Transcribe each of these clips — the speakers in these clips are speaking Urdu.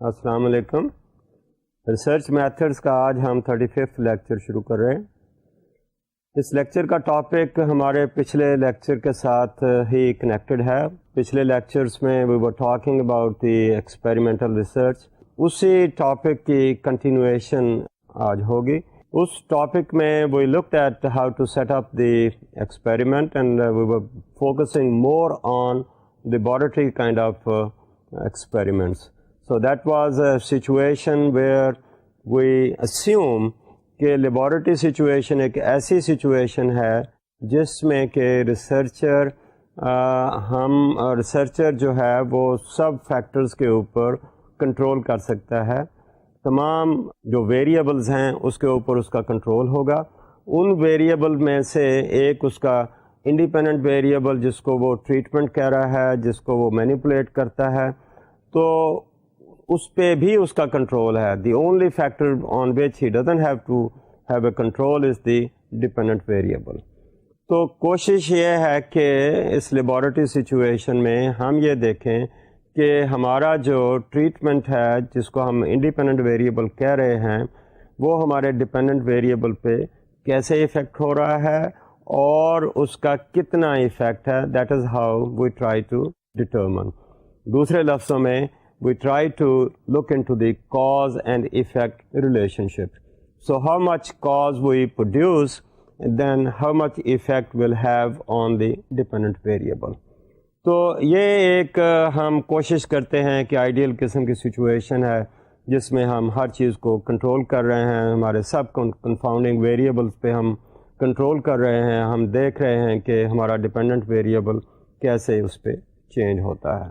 السلام علیکم. ریسرچ میتھڈس کا آج ہم 35 لیکچر شروع کر رہے ہیں. اس لیکچر کا ٹاپک ہمارے پچھلے لیکچر کے ساتھ ہی کنیکٹڈ ہے. پچھلے لیکچرز میں we were talking about the experimental research. اسی ٹاپک کی کنٹینویشن آج ہوگی. اس ٹاپک میں we looked at how to set up the experiment and we were focusing more on laboratory kind of experiments. So that was a situation where we assume کہ لیبارٹری سچویشن ایک ایسی سچویشن ہے جس میں کہ ریسرچر جو ہے وہ سب فیکٹرز کے اوپر کنٹرول کر سکتا ہے. تمام جو ویریبلز ہیں اس کے اوپر اس کا کنٹرول ہوگا. ان ویریبل میں سے ایک اس کا انڈیپینڈنٹ ویریبل جس کو وہ ٹریٹمنٹ کہہ رہا ہے, جس کو وہ مینیپولیٹ کرتا ہے, تو اس پہ بھی اس کا کنٹرول ہے. The only factor on which he doesn't have to have a control is the dependent variable. تو کوشش یہ ہے کہ اس لیبارٹری سچویشن میں ہم یہ دیکھیں کہ ہمارا جو ٹریٹمنٹ ہے جس کو ہم انڈیپینڈنٹ ویریبل کہہ رہے ہیں وہ ہمارے ڈیپینڈنٹ ویریبل پہ کیسے ایفیکٹ ہو رہا ہے اور اس کا کتنا ایفیکٹ ہے. That is how we try to determine. دوسرے لفظوں میں we try to look in to the cause and effect relation ship. So how much cause we produce then how much effect will have on the dependent variable. تو یہ ایک ہم کوشش کرتے ہیں کہ آئیڈیل قسم کی سچویشن ہے جس میں ہم ہر چیز کو کنٹرول کر رہے ہیں. ہمارے سب کنفاؤنڈنگ ویریبلس پہ ہم کنٹرول کر رہے ہیں. ہم دیکھ رہے ہیں کہ ہمارا ڈیپینڈنٹ ویریبل کیسے اس پہ چینج ہوتا ہے.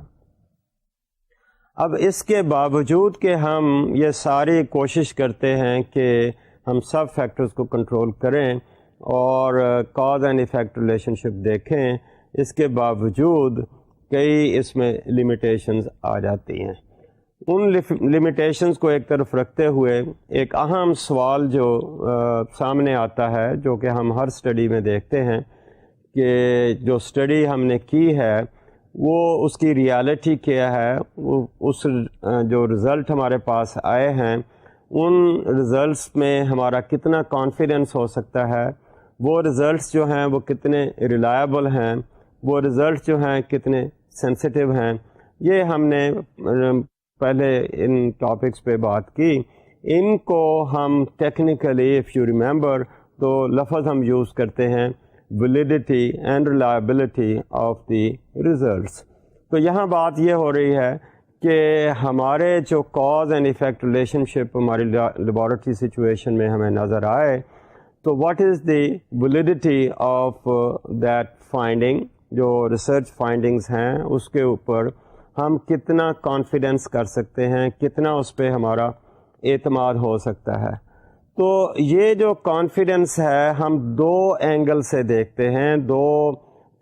اب اس کے باوجود کہ ہم یہ ساری کوشش کرتے ہیں کہ ہم سب فیکٹرز کو کنٹرول کریں اور کاز اینڈ ایفیکٹ ریلیشن شپ دیکھیں, اس کے باوجود کئی اس میں لمیٹیشنز آ جاتی ہیں. ان لمیٹیشنز کو ایک طرف رکھتے ہوئے ایک اہم سوال جو سامنے آتا ہے, جو کہ ہم ہر اسٹڈی میں دیکھتے ہیں کہ جو اسٹڈی ہم نے کی ہے وہ اس کی ریالٹی کیا ہے, اس جو رزلٹ ہمارے پاس آئے ہیں ان رزلٹس میں ہمارا کتنا کانفیڈنس ہو سکتا ہے, وہ رزلٹس جو ہیں وہ کتنے ریلائبل ہیں, وہ رزلٹس جو ہیں کتنے سینسٹیو ہیں. یہ ہم نے پہلے ان ٹاپکس پہ بات کی. ان کو ہم ٹیکنیکلی اف یو ریممبر تو لفظ ہم یوز کرتے ہیں validity and reliability of the results. تو یہاں بات یہ ہو رہی ہے کہ ہمارے جو کاز اینڈ ایفیکٹ ریلیشن شپ ہماری لیبارٹری سچویشن میں ہمیں نظر آئے تو what is the validity of that finding. جو ریسرچ فائنڈنگز ہیں اس کے اوپر ہم کتنا کانفیڈنس کر سکتے ہیں, کتنا اس پہ ہمارا اعتماد ہو سکتا ہے. تو یہ جو کانفیڈنس ہے ہم دو اینگل سے دیکھتے ہیں, دو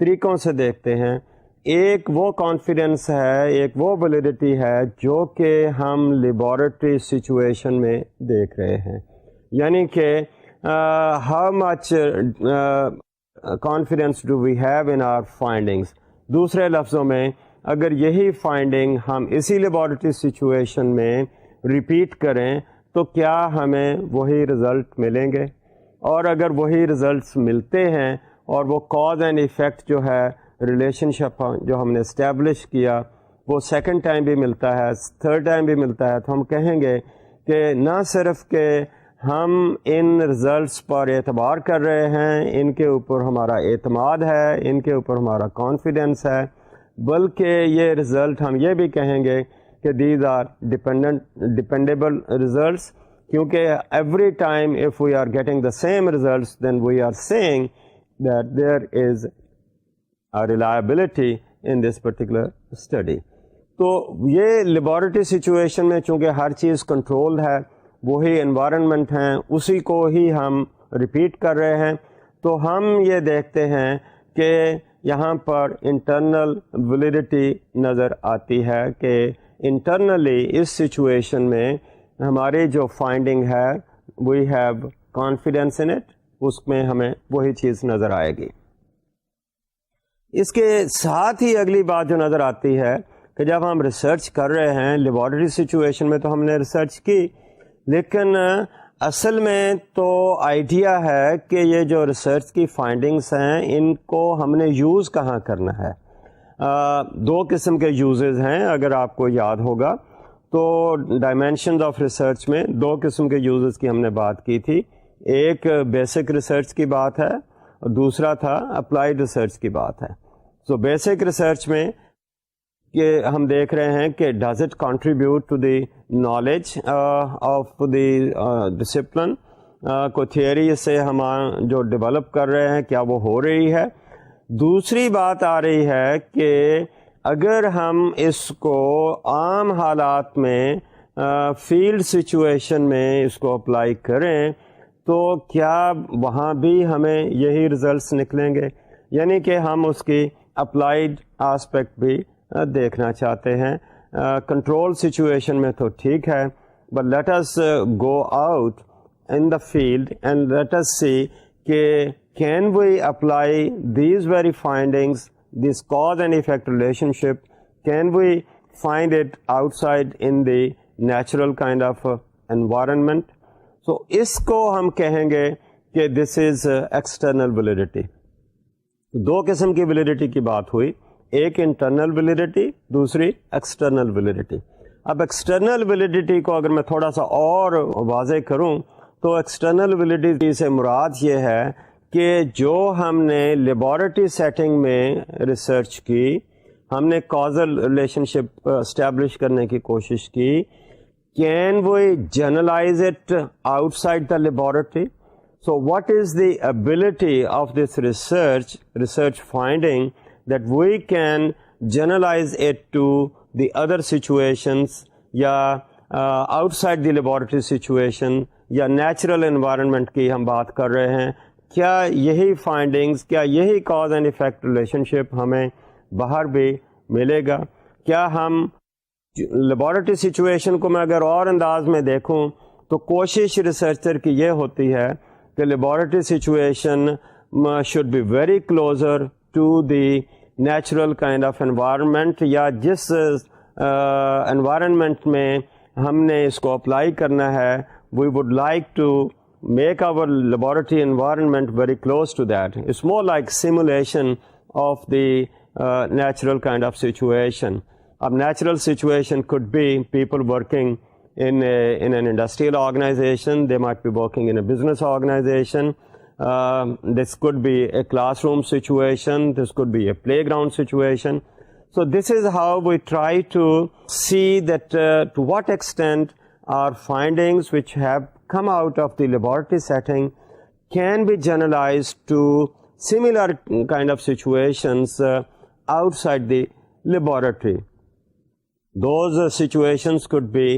طریقوں سے دیکھتے ہیں. ایک وہ کانفیڈنس ہے, ایک وہ ویلیڈیٹی ہے جو کہ ہم لیبارٹری سچویشن میں دیکھ رہے ہیں, یعنی کہ how much confidence do we have in our findings. دوسرے لفظوں میں اگر یہی فائنڈنگ ہم اسی لیبارٹری سچویشن میں ریپیٹ کریں تو کیا ہمیں وہی رزلٹ ملیں گے, اور اگر وہی رزلٹس ملتے ہیں اور وہ کاز اینڈ ایفیکٹ جو ہے ریلیشن شپ جو ہم نے اسٹیبلش کیا وہ سیکنڈ ٹائم بھی ملتا ہے, تھرڈ ٹائم بھی ملتا ہے, تو ہم کہیں گے کہ نہ صرف کہ ہم ان رزلٹس پر اعتبار کر رہے ہیں, ان کے اوپر ہمارا اعتماد ہے, ان کے اوپر ہمارا کانفیڈنس ہے, بلکہ یہ رزلٹ ہم یہ بھی کہیں گے کہ دیز آر ڈیپینڈیبل ریزلٹس, کیونکہ every time if we are getting the same results then we are seeing that there is a reliability in this particular study. تو یہ لیبارٹری سچویشن میں چونکہ ہر چیز کنٹرول ہے, وہی انوائرمنٹ ہیں, اسی کو ہی ہم ریپیٹ کر رہے ہیں, تو ہم یہ دیکھتے ہیں کہ یہاں پر انٹرنل ویلیڈیٹی نظر آتی ہے کہ انٹرنلی اس سچویشن میں ہماری جو فائنڈنگ ہے we have confidence in it, اس میں ہمیں وہی چیز نظر آئے گی. اس کے ساتھ ہی اگلی بات جو نظر آتی ہے کہ جب ہم ریسرچ کر رہے ہیں لیبارٹری سچویشن میں تو ہم نے ریسرچ کی، لیکن اصل میں تو آئیڈیا ہے کہ یہ جو ریسرچ کی فائنڈنگس ہیں ان کو ہم نے یوز کہاں کرنا ہے. دو قسم کے یوزز ہیں، اگر آپ کو یاد ہوگا تو ڈائمینشنز آف ریسرچ میں دو قسم کے یوزز کی ہم نے بات کی تھی. ایک بیسک ریسرچ کی بات ہے اور دوسرا تھا اپلائیڈ ریسرچ کی بات ہے. سو بیسک ریسرچ میں کہ ہم دیکھ رہے ہیں کہ does it contribute to the knowledge of the discipline, کوئی تھیوری سے ہم جو ڈیولپ کر رہے ہیں کیا وہ ہو رہی ہے. دوسری بات آ رہی ہے کہ اگر ہم اس کو عام حالات میں فیلڈ سچویشن میں اس کو اپلائی کریں تو کیا وہاں بھی ہمیں یہی رزلٹس نکلیں گے، یعنی کہ ہم اس کی اپلائیڈ آسپیکٹ بھی دیکھنا چاہتے ہیں. کنٹرول سچویشن میں تو ٹھیک ہے، but let us go out in the field and let us see کہ can we apply these very findings, this cause and effect relationship, can we find it outside in the natural kind of environment. So اس کو ہم کہیں گے کہ this is external validity. دو قسم کی ویلیڈیٹی کی بات ہوئی، ایک انٹرنل ویلیڈیٹی، دوسری ایکسٹرنل ویلیڈیٹی. اب ایکسٹرنل ویلیڈیٹی کو اگر میں تھوڑا سا اور واضح کروں تو ایکسٹرنل ویلیڈیٹی سے مراد یہ ہے کہ جو ہم نے لیبارٹری سیٹنگ میں ریسرچ کی، ہم نے کازل ریلیشن شپ اسٹیبلش کرنے کی کوشش کی، can we generalize it outside the laboratory. So what is the ability of this research finding that we can generalize it to the other situations یا outside the laboratory situation یا نیچرل انوائرمنٹ کی ہم بات کر رہے ہیں. کیا یہی فائنڈنگز، کیا یہی کاز اینڈ ایفیکٹ ریلیشن شپ ہمیں باہر بھی ملے گا؟ کیا ہم لیبارٹری سچویشن کو میں اگر اور انداز میں دیکھوں تو کوشش ریسرچر کی یہ ہوتی ہے کہ laboratory situation should be very closer to the natural kind of environment, یا جس انوائرمنٹ میں ہم نے اس کو اپلائی کرنا ہے we would like to make our laboratory environment very close to that. It's more like simulation of the natural kind of situation. A natural situation could be people working in an industrial organization, they might be working in a business organization. This could be a classroom situation, this could be a playground situation. So this is how we try to see that to what extent our findings which have come out of the laboratory setting can be generalized to similar kind of situations outside the laboratory. Those situations could be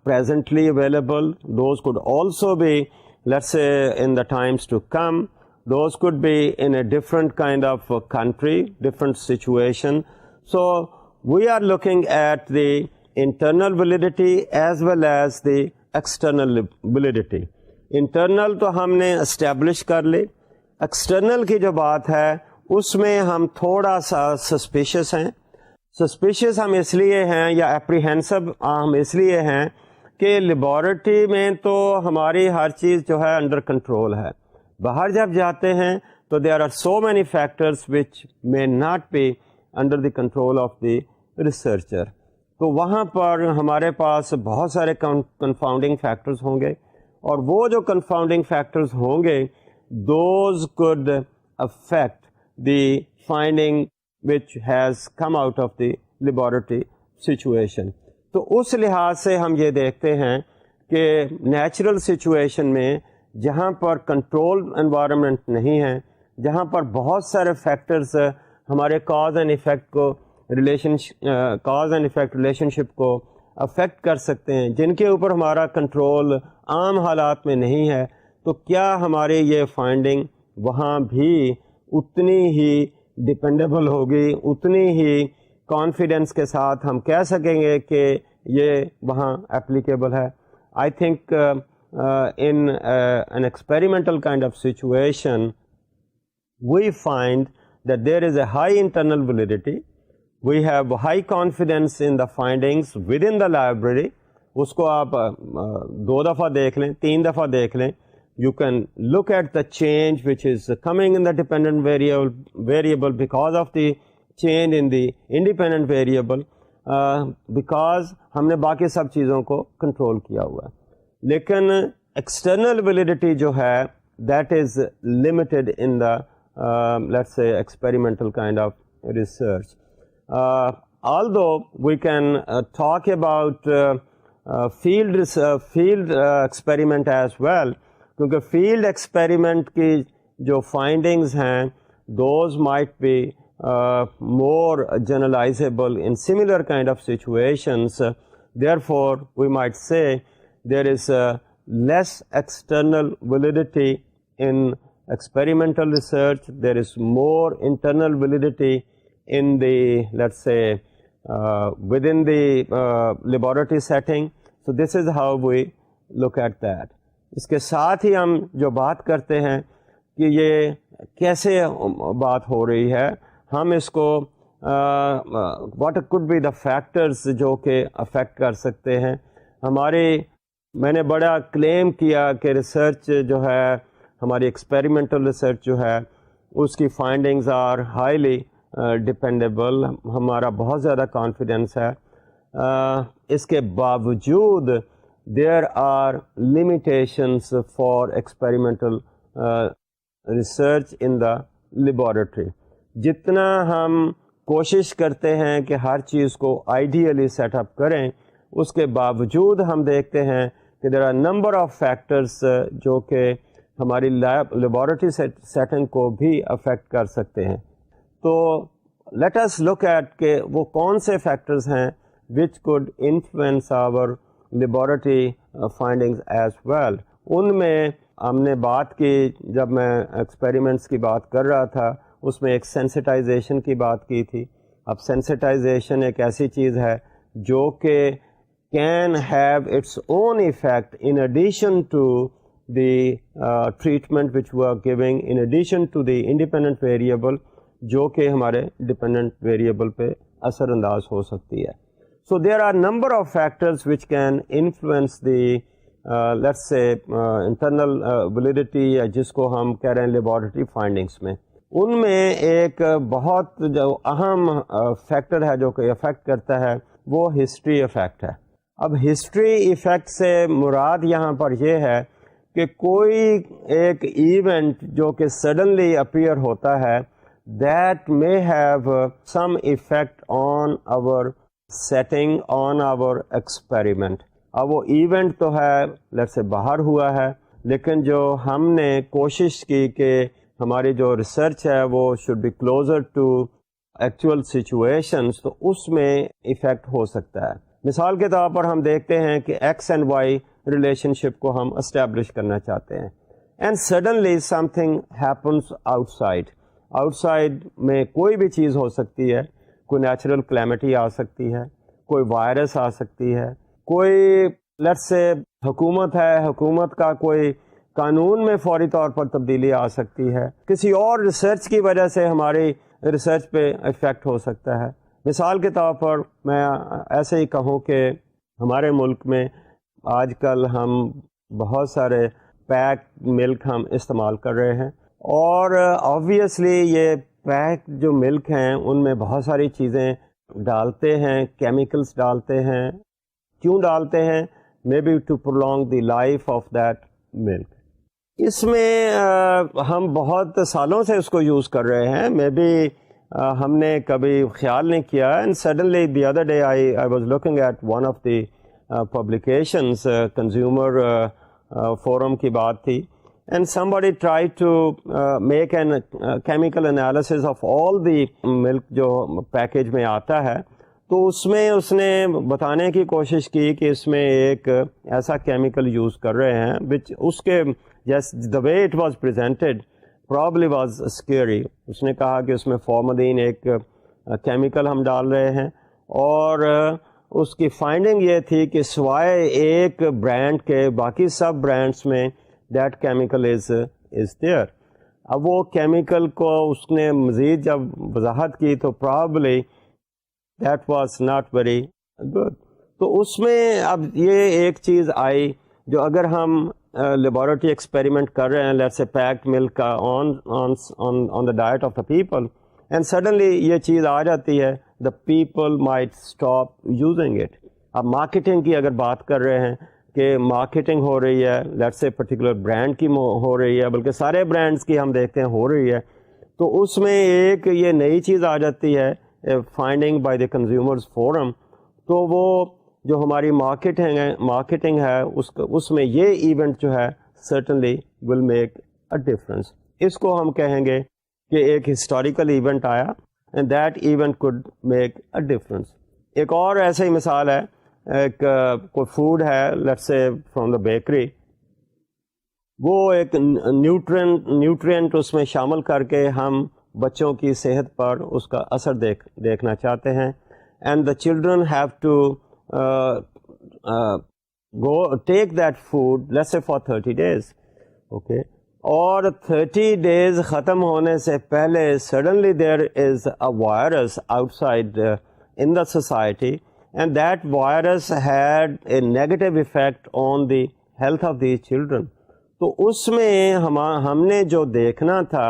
presently available, those could also be, let's say, in the times to come, those could be in a different kind of country, different situation. So we are looking at the internal validity as well as the external validity. Internal تو ہم نے اسٹیبلش کر لی، ایکسٹرنل کی جو بات ہے اس میں ہم تھوڑا سا سسپیشس ہیں. سسپیشس ہم اس لیے ہیں یا اپریہینسو ہم اس لیے ہیں کہ لیبارٹری میں تو ہماری ہر چیز جو ہے انڈر کنٹرول ہے. باہر جب جاتے ہیں تو there are so many factors which may not be under the control of the researcher. تو وہاں پر ہمارے پاس بہت سارے کنفاؤنڈنگ فیکٹرز ہوں گے، اور وہ جو کنفاؤنڈنگ فیکٹرز ہوں گے those could affect the finding which has come out of the laboratory situation. تو اس لحاظ سے ہم یہ دیکھتے ہیں کہ نیچرل سچویشن میں جہاں پر کنٹرول انوائرمنٹ نہیں ہے، جہاں پر بہت سارے فیکٹرز ہمارے کاز اینڈ ایفیکٹ کو کاز اینڈ ایفیکٹ ریلیشن شپ کو افیکٹ کر سکتے ہیں، جن کے اوپر ہمارا کنٹرول عام حالات میں نہیں ہے، تو کیا ہماری یہ فائنڈنگ وہاں بھی اتنی ہی ڈپینڈیبل ہوگی، اتنی ہی کانفیڈنس کے ساتھ ہم کہہ سکیں گے کہ یہ وہاں اپلیکیبل ہے؟ I think in an experimental kind of situation we find that there is a high internal validity, we have high confidence in the findings with in the library. اس کو آپ 2 دفعہ دیکھ لیں, 3 دفعہ دیکھ لیں. You can look at the change which is coming in the dependent variable because of the change in the independent variable, because ہم نے باقی سب چیزوں کو کنٹرول کیا ہوا ہے. لیکن external validity جو ہے that is limited in the let's say experimental kind of research. Although we can talk about field experiment as well, کیونکہ فیلڈ ایکسپیریمنٹ کی جو فائنڈنگز ہیں those might be more generalizable in similar kind of situations. Therefore we might say there is less external validity in experimental research, there is more internal validity in the let's say within the laboratory setting. So this is how we look at that. اس کے ساتھ ہی ہم جو بات کرتے ہیں کہ یہ کیسے بات ہو رہی ہے, ہم اس کو what could be the factors جو کہ افیکٹ کر سکتے ہیں. میں نے بڑا کلیم کیا کہ ریسرچ جو ہے ہماری ایکسپیریمنٹل ریسرچ جو ہے اس کی فائنڈنگز آر ہائیلی ڈپینڈیبل, ہمارا بہت زیادہ کانفیڈینس ہے. اس کے باوجود there are limitations for experimental research in the laboratory. جتنا ہم کوشش کرتے ہیں کہ ہر چیز کو آئیڈیلی سیٹ اپ کریں, اس کے باوجود ہم دیکھتے ہیں کہ there are number of factors جو کہ ہماری لیبارٹری سیٹنگ کو بھی افیکٹ کر سکتے ہیں. تو let us look at کہ وہ کون سے فیکٹرز ہیں which could influence our laboratory findings as well. ان میں ہم نے بات کی, جب میں ایکسپیریمنٹس کی بات کر رہا تھا اس میں ایک سینسٹائزیشن کی بات کی تھی. اب سینسٹائزیشن ایک ایسی چیز ہے جو کہ can have its own effect in addition to the treatment which we are giving, in addition to the independent variable جو کہ ہمارے ڈپینڈنٹ ویریبل پہ اثر انداز ہو سکتی ہے. So there are number of factors which can influence the let's say internal validity, یا جس کو ہم کہہ رہے ہیں لیبارٹری فائنڈنگس میں. ان میں ایک بہت جو اہم فیکٹر ہے جو کہ افیکٹ کرتا ہے وہ ہسٹری افیکٹ ہے. اب ہسٹری ایفیکٹ سے مراد یہاں پر یہ ہے کہ کوئی ایک ایونٹ جو کہ سڈنلی اپیئر ہوتا ہے that may have some effect on our setting, on our experiment. اب وہ ایونٹ تو ہے لیٹس سے باہر ہوا ہے, لیکن جو ہم نے کوشش کی کہ ہماری جو ریسرچ ہے وہ should be closer to actual situations, تو اس میں ایفیکٹ ہو سکتا ہے. مثال کے طور پر ہم دیکھتے ہیں کہ ایکس اینڈ وائی ریلیشن شپ کو ہم اسٹیبلش کرنا چاہتے ہیں, and suddenly some thing happens out side. Out side میں کوئی بھی چیز ہو سکتی ہے, کوئی نیچرل کلیمٹی آ سکتی ہے, کوئی وائرس آ سکتی ہے, کوئی لیٹس سے حکومت ہے, حکومت کا کوئی قانون میں فوری طور پر تبدیلی آ سکتی ہے, کسی اور ریسرچ کی وجہ سے ہماری ریسرچ پہ افیکٹ ہو سکتا ہے. مثال کے طور پر میں ایسے ہی کہوں کہ ہمارے ملک میں آج کل ہم بہت سارے پیک ملک ہم استعمال کر رہے ہیں, اور آبویسلی یہ پیک جو ملک ہیں ان میں بہت ساری چیزیں ڈالتے ہیں, کیمیکلز ڈالتے ہیں. کیوں ڈالتے ہیں؟ Maybe to prolong the life of that milk. اس میں ہم بہت سالوں سے اس کو یوز کر رہے ہیں, مے بی ہم نے کبھی خیال نہیں کیا. And suddenly the other day I was looking at one of the publications, consumer forum کی بات تھی, and somebody tried to make an chemical analysis of all the milk جو پیکیج میں آتا ہے. تو اس میں اس نے بتانے کی کوشش کی کہ اس میں ایک ایسا کیمیکل یوز کر رہے ہیں which اس کے the way it was presented probably was scary. اس نے کہا کہ اس میں فارملین ایک کیمیکل ہم ڈال رہے ہیں, اور اس کی فائنڈنگ یہ تھی کہ سوائے ایک برانڈ کے باقی سب برانڈس میں that chemical is there. اب وہ کیمیکل کو اس نے مزید جب وضاحت کی تو probably that was not very good. تو اس میں اب یہ ایک چیز آئی جو اگر ہم لیبارٹری ایکسپیریمنٹ کر رہے ہیں, لیٹس اے پیکڈ ملک کا on the diet of the people, and suddenly یہ چیز آ جاتی ہے, the people might stop using it. اب مارکیٹنگ کی اگر بات کر رہے ہیں کہ مارکیٹنگ ہو رہی ہے, لیٹس اے پرٹیکولر برانڈ کی ہو رہی ہے, بلکہ سارے برانڈس کی ہم دیکھتے ہیں ہو رہی ہے, تو اس میں ایک یہ نئی چیز آ جاتی ہے finding by the consumers forum. تو وہ جو ہماری مارکیٹنگ ہے اس میں یہ ایونٹ جو ہے certainly will make a difference. اس کو ہم کہیں گے کہ ایک ہسٹوریکل ایونٹ آیا and that event could make a difference. ایک اور ایسا ہی مثال ہے, ایک کوئی فوڈ ہے let's say from the bakery, وہ ایک نیوٹرینٹ اس میں شامل کر کے ہم بچوں کی صحت پر اس کا اثر دیکھنا چاہتے ہیں, and the children have to go take that food let's say for 30 days, okay, اور 30 days ختم ہونے سے پہلے suddenly there is a virus outside in the society, and that virus had a negative effect on the health of these children. تو اس میں ہم نے جو دیکھنا تھا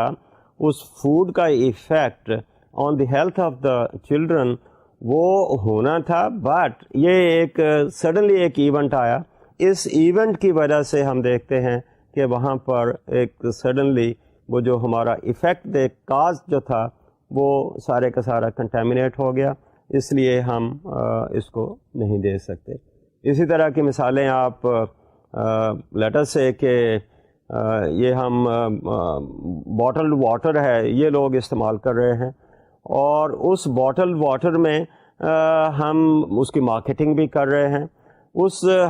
اس فوڈ کا effect on the health of the children وہ ہونا تھا, بٹ یہ ایک سڈنلی ایک ایونٹ آیا. اس ایونٹ کی وجہ سے ہم دیکھتے ہیں کہ وہاں پر ایک سڈنلی وہ جو ہمارا ایفیکٹ کاز جو تھا وہ سارے کا سارا کنٹامینیٹ ہو گیا, اس لیے ہم اس کو نہیں دے سکتے. اسی طرح کی مثالیں آپ لیٹر سے کہ یہ ہم باٹلڈ واٹر ہے یہ لوگ استعمال کر رہے ہیں, اور اس باٹل واٹر میں ہم اس کی مارکیٹنگ بھی کر رہے ہیں.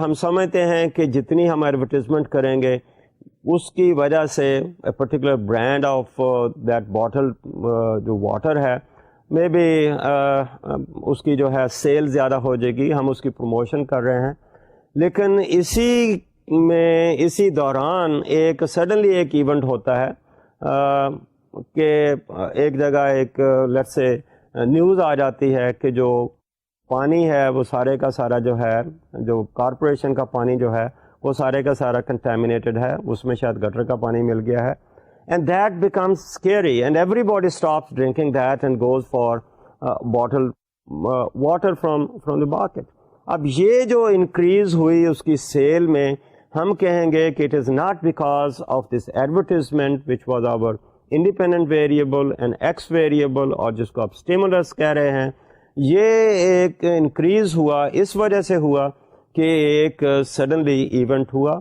ہم سمجھتے ہیں کہ جتنی ہم ایڈورٹیزمنٹ کریں گے اس کی وجہ سے particular brand of that bottle جو واٹر ہے میں بھی اس کی جو ہے سیل زیادہ ہو جائے گی, ہم اس کی پروموشن کر رہے ہیں. لیکن اسی دوران ایک سڈنلی ایک ایونٹ ہوتا ہے کہ ایک جگہ ایک لیٹس سے نیوز آ جاتی ہے کہ جو پانی ہے وہ سارے کا سارا جو ہے جو کارپوریشن کا پانی جو ہے وہ سارے کا سارا کنٹامینیٹڈ ہے, اس میں شاید گٹر کا پانی مل گیا ہے, and that becomes scary and everybody stops drinking that and goes for bottle water from the market. اب یہ جو انکریز ہوئی اس کی سیل میں, ہم کہیں گے کہ it is not because of this advertisement which was our independent variable and X variable, اور جس کو آپ اسٹیمولس کہہ رہے ہیں, یہ ایک انکریز ہوا اس وجہ سے ہوا کہ ایک سڈنلی ایونٹ ہوا,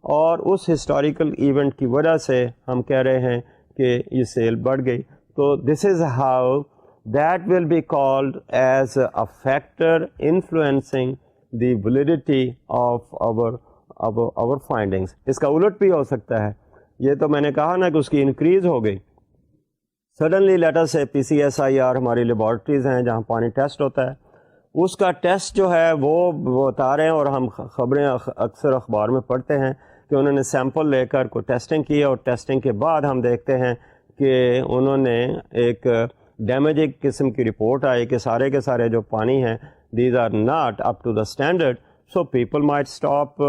اور اس ہسٹوریکل ایونٹ کی وجہ سے ہم کہہ رہے ہیں کہ یہ سیل بڑھ گئی. تو this is how that will be called as a factor influencing the validity of our findings. اس کا الٹ بھی ہو سکتا ہے. یہ تو میں نے کہا نا کہ اس کی انکریز ہو گئی سڈنلی. لیٹر سے PCSIR ہماری لیبارٹریز ہیں جہاں پانی ٹیسٹ ہوتا ہے, اس کا ٹیسٹ جو ہے وہ بتا رہے ہیں, اور ہم خبریں اکثر اخبار میں پڑھتے ہیں کہ انہوں نے سیمپل لے کر کوئی ٹیسٹنگ کی, اور ٹیسٹنگ کے بعد ہم دیکھتے ہیں کہ انہوں نے ایک ڈیمیجنگ قسم کی رپورٹ آئی کہ سارے کے سارے جو پانی ہیں these are not up to the standard, so people might stop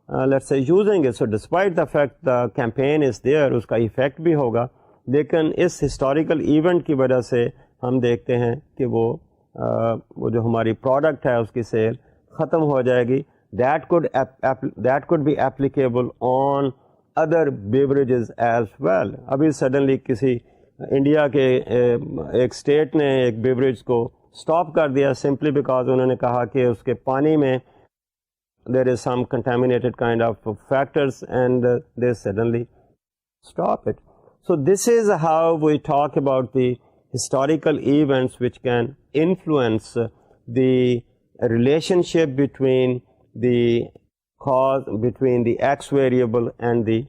let's say using it. So despite the fact the campaign is there, اس کا ایفیکٹ بھی ہوگا, لیکن اس ہسٹوریکل ایونٹ کی وجہ سے ہم دیکھتے ہیں کہ وہ جو ہماری پروڈکٹ ہے اس کی سیل ختم ہو جائے گی. that could be applicable on other beverages as well. ابھی سڈنلی کسی انڈیا کے ایک اسٹیٹ نے ایک بیوریج کو اسٹاپ کر دیا سمپلی بیکاز انہوں نے کہا کہ اس کے پانی میں there is some contaminated kind of factors, and they suddenly stop it. So this is how we talk about the historical events which can influence the relationship between the x variable and the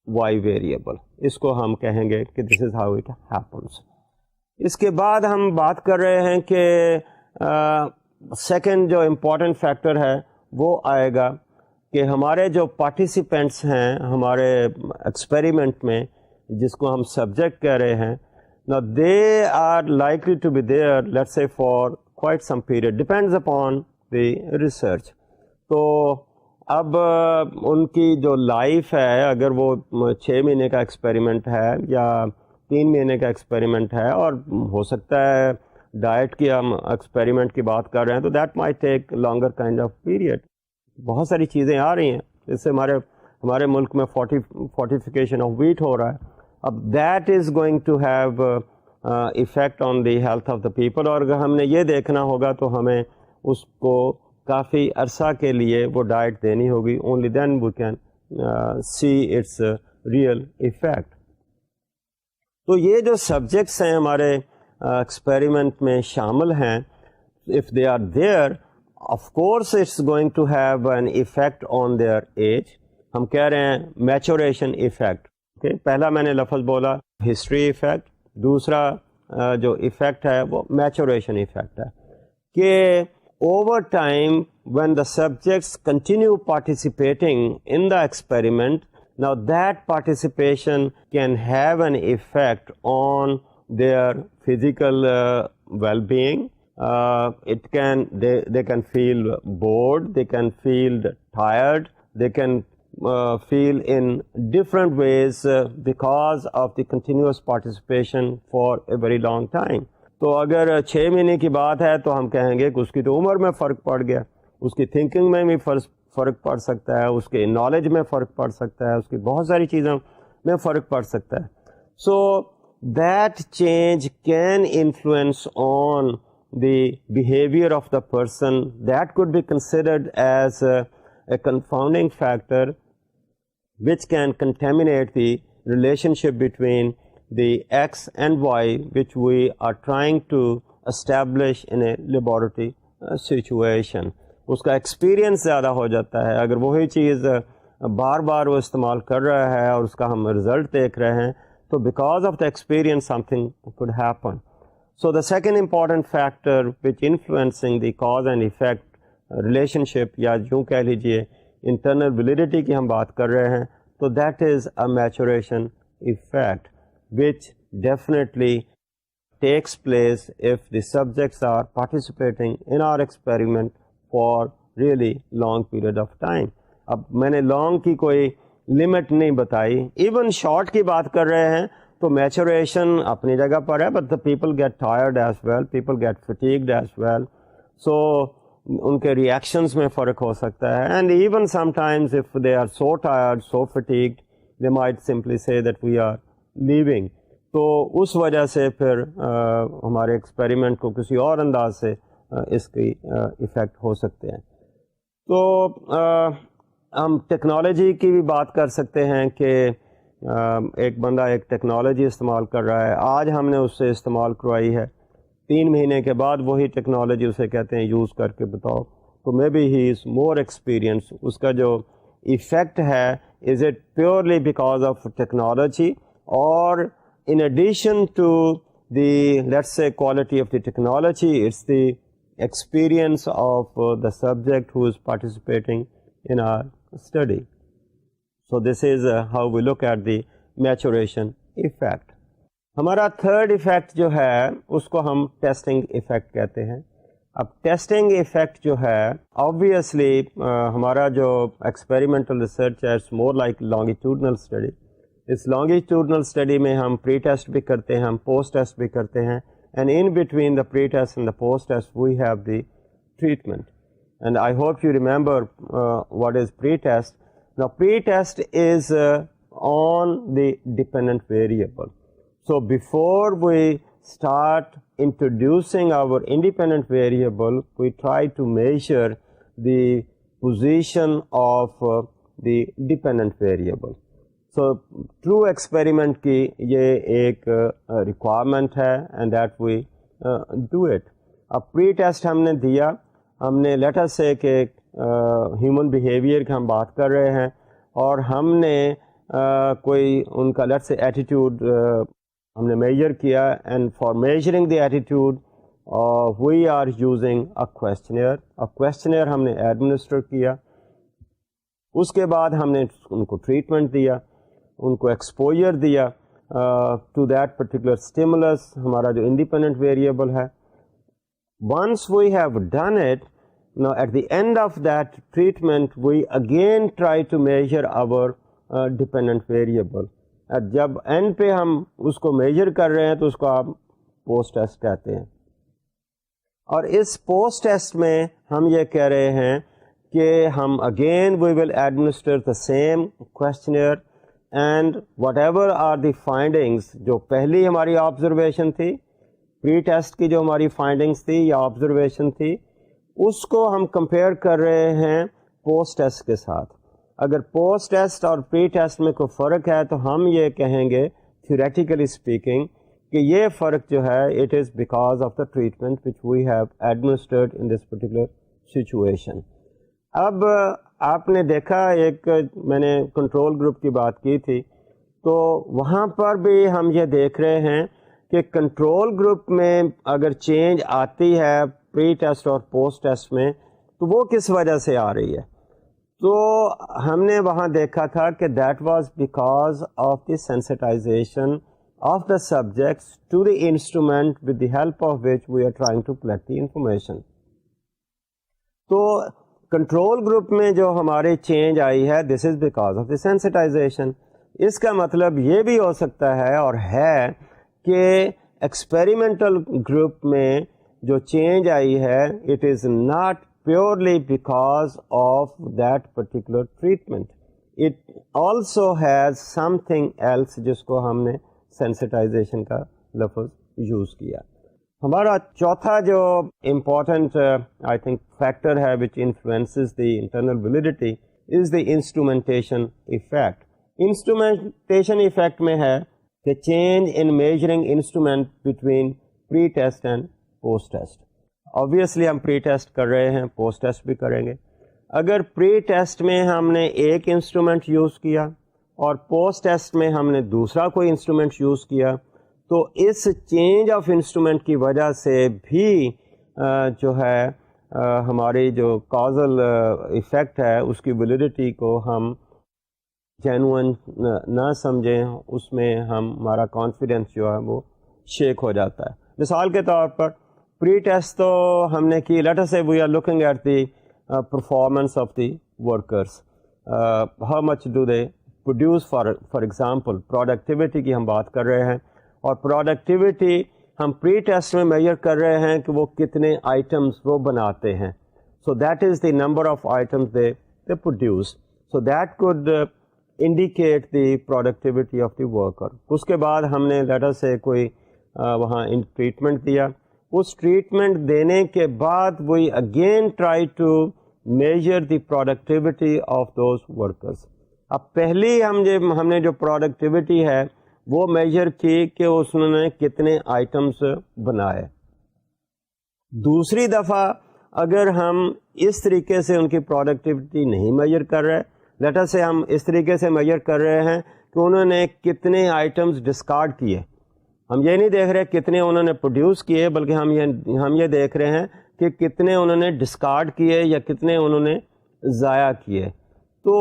y variable. اس کو ہم کہیں گے کہ this is how it happens. اس کے بعد ہم بات کر رہے ہیں کہ سیکنڈ جو امپورٹنٹ فیکٹر ہے وہ آئے گا کہ ہمارے جو پارٹیسپینٹس ہیں ہمارے ایکسپیریمنٹ میں, جس کو ہم سبجیکٹ کہہ رہے ہیں, نا they are likely to be there let's say for quite some period, depends upon the research. تو اب ان کی جو لائف ہے, اگر وہ 6 مہینے کا ایکسپیریمنٹ ہے یا 3 مہینے کا ایکسپیریمنٹ ہے, اور ہو سکتا ہے ڈائٹ کی ہم ایکسپیریمنٹ کی بات کر رہے ہیں, تو that might take longer kind of period. بہت ساری چیزیں آ رہی ہیں, اس سے ہمارے ملک میں فورٹیفیکیشن آف ویٹ ہو رہا ہے. اب that is going to have effect on the health of the people, اور اگر ہم نے یہ دیکھنا ہوگا تو ہمیں اس کو کافی عرصہ کے لیے وہ ڈائٹ دینی ہوگی. Only then we can see its real effect. تو یہ جو سبجیکٹس ہیں ہمارے ایکسپیریمنٹ میں شامل ہیں, if they are there, of course it's going to have an effect on their age. ہم کہہ رہے ہیں میچوریشن ایفیکٹ. پہلا میں نے لفظ بولا ہسٹری ایفیکٹ, دوسرا جو ایفیکٹ ہے وہ میچوریشن ایفیکٹ ہے, کہ over time when the subjects continue participating in the experiment, now that participation can have an effect on their physical well-being. They can feel bored, they can feel tired, they can feel in different ways because of the continuous participation for a very long time. تو اگر 6 مہینے کی بات ہے تو ہم کہیں گے کہ اس کی تو عمر میں فرق پڑ گیا, اس کی تھنکنگ میں بھی فرق پڑ سکتا ہے, اس کے نالج میں فرق پڑ سکتا ہے, اس کی بہت ساری چیزوں میں فرق پڑ سکتا ہے. So that change can influence on the behaviour of the person. That could be considered as a confounding factor which can contaminate the relationship between the X and Y which we are trying to establish in a laboratory situation. اس کا ایکسپیرئنس زیادہ ہو جاتا ہے. اگر وہی چیز بار بار وہ استعمال کر رہا ہے اور اس کا ہم رزلٹ دیکھ رہے ہیں, تو because of the experience some thing could happen. So the second important factor which influencing the cause and effect relationship, یا یوں کہہ لیجیے انٹرنل ویلیڈیٹی کی ہم بات کر رہے ہیں, تو that is a maturation effect which definitely takes place if the subjects are participating in our experiment for really long period of time. اب میں نے لانگ کی کوئی لمٹ نہیں بتائی, ایون شارٹ کی بات کر رہے ہیں تو میچوریشن اپنی جگہ پر ہے, but the people get tired as well, people get fatigued as well. So ان کے ریئیکشنز میں فرق ہو سکتا ہے, and even sometimes if they are so tired, so fatigued, they might simply say that we are leaving. تو اس وجہ سے پھر ہمارے ایکسپیریمنٹ کو کسی اور انداز سے اس کی ایفیکٹ ہو سکتے ہیں. تو ہم ٹیکنالوجی کی بھی بات کر سکتے ہیں کہ ایک بندہ ایک ٹیکنالوجی استعمال کر رہا ہے, آج ہم نے اس سے استعمال کروائی ہے, 3 مہینے کے بعد وہی ٹیکنالوجی اسے کہتے ہیں یوز کر کے بتاؤ, تو may be he is more experience. اس کا جو ایفیکٹ ہے, is it purely because of technology, اور in addition to the, let's say, quality of the technology, it's the experience of the subject who is participating in our study. So this is how we look at the maturation effect. ہمارا تھرڈ ایفیکٹ جو ہے اس کو ہم ٹیسٹنگ ایفیکٹ کہتے ہیں. اب ٹیسٹنگ ایفیکٹ جو ہے obviously ہمارا جو ایکسپیریمنٹل ریسرچ ہے, it's more like longitudinal study. اس لانگیٹیوڈنل اسٹڈی میں ہم پری ٹیسٹ بھی کرتے ہیں, ہم پوسٹ ٹیسٹ بھی کرتے ہیں, and in between the pre test and the post test we have the treatment. And I hope you remember what is pre test. Now pre-test is on the dependent variable. So before we start introducing our independent variable, we try to measure the position of the dependent variable. So true experiment کی یہ ایک requirement ہے, and that we do it. اب pre-test ہم نے دیا, ہم نے let us say کہ ہیومن بیہیویئر کی ہم بات کر رہے ہیں, اور ہم نے کوئی ان کا لیٹس سے ایٹیٹیوڈ ہم نے میجر کیا, and for measuring the attitude we are using a questionnaire. اب کویسچنیئر ہم نے ایڈمنسٹر کیا, اس کے بعد ہم نے ان کو ٹریٹمنٹ دیا, ان کو ایکسپوجر دیا ٹو دیٹ پرٹیکولر اسٹیمولس, ہمارا جو انڈیپینڈنٹ ویریبل ہے. Once we have done it, now at the end of that treatment, we again try to measure our dependent variable. جب اینڈ پہ ہم اس کو میجر کر رہے ہیں تو اس کو آپ پوسٹ ٹیسٹ کہتے ہیں. اور اس پوسٹ ٹیسٹ میں ہم یہ کہہ رہے ہیں کہ ہم again we will administer the same questionnaire and whatever are the findings. جو پہلی ہماری آبزرویشن تھی, پری ٹیسٹ کی جو ہماری فائنڈنگس تھی یا آبزرویشن تھی, اس کو ہم کمپیئر کر رہے ہیں پوسٹ ٹیسٹ کے ساتھ. اگر پوسٹ ٹیسٹ اور پری ٹیسٹ میں کوئی فرق ہے تو ہم یہ کہیں گے تھیوریٹیکلی اسپیکنگ کہ یہ فرق جو ہے it is because of the treatment which we have administered in this particular situation. اب آپ نے دیکھا, ایک میں نے کنٹرول گروپ کی بات کی تھی, تو وہاں پر بھی ہم یہ دیکھ رہے ہیں کہ کنٹرول گروپ میں اگر چینج آتی ہے پری ٹیسٹ اور پوسٹ ٹیسٹ میں تو وہ کس وجہ سے آ رہی ہے. تو ہم نے وہاں دیکھا تھا کہ that was because of the sensitization of the subjects to the instrument with the help of which we are trying to collect the information. تو کنٹرول گروپ میں جو ہمارے چینج آئی ہے this is because of the sensitization. اس کا مطلب یہ بھی ہو سکتا ہے اور ہے کہ ایکسپیریمنٹل گروپ میں جو چینج آئی ہے it is not purely because of that particular treatment. It also has something else جس کو ہم نے sensitization کا لفظ یوز کیا. ہمارا چوتھا جو important I think factor ہے which influences the internal validity is the instrumentation effect. Instrumentation effect میں ہے کہ change in measuring instrument between pre-test and post-test. Obviously ہم پری ٹیسٹ کر رہے ہیں, پوسٹ ٹیسٹ بھی کریں گے. اگر پری ٹیسٹ میں ہم نے ایک انسٹرومنٹ یوز کیا اور پوسٹ ٹیسٹ میں ہم نے دوسرا کوئی انسٹرومنٹ یوز کیا تو اس چینج آف انسٹرومنٹ کی وجہ سے بھی جو ہے ہماری جو کازل ایفیکٹ ہے اس کی ویلیڈیٹی کو ہم جینوئن نہ سمجھیں, اس میں ہمارا کانفیڈنس جو ہے وہ شیک ہو جاتا ہے. مثال کے طور پر پری ٹیسٹ تو ہم نے کی, let us say we are looking at the performance of the workers, how much do they produce. For example productivity کی ہم بات کر رہے ہیں, اور پروڈکٹیوٹی ہم پری ٹیسٹ میں میجر کر رہے ہیں کہ وہ کتنے آئٹمس وہ بناتے ہیں. So that is the number of items they produce. So that could indicate the productivity of the worker. اس کے بعد ہم نے لیٹ اس سے کوئی وہاں ٹریٹمنٹ دیا, اس ٹریٹمنٹ دینے کے بعد we again try to measure the productivity of those workers. اب پہلی ہم نے جو پروڈکٹیوٹی ہے وہ میجر کی کہ اس نے کتنے آئٹمس بنائے. دوسری دفعہ اگر ہم اس طریقے سے ان کی پروڈکٹیوٹی نہیں میجر کر رہے, لیٹ اس سے ہم اس طریقے سے میجر کر رہے ہیں کہ انہوں نے کتنے آئٹمس ڈسکارڈ کیے. ہم یہ نہیں دیکھ رہے کتنے انہوں نے پروڈیوس کیے, بلکہ ہم یہ دیکھ رہے ہیں کہ کتنے انہوں نے ڈسکارڈ کیے یا کتنے انہوں نے ضائع کیے. تو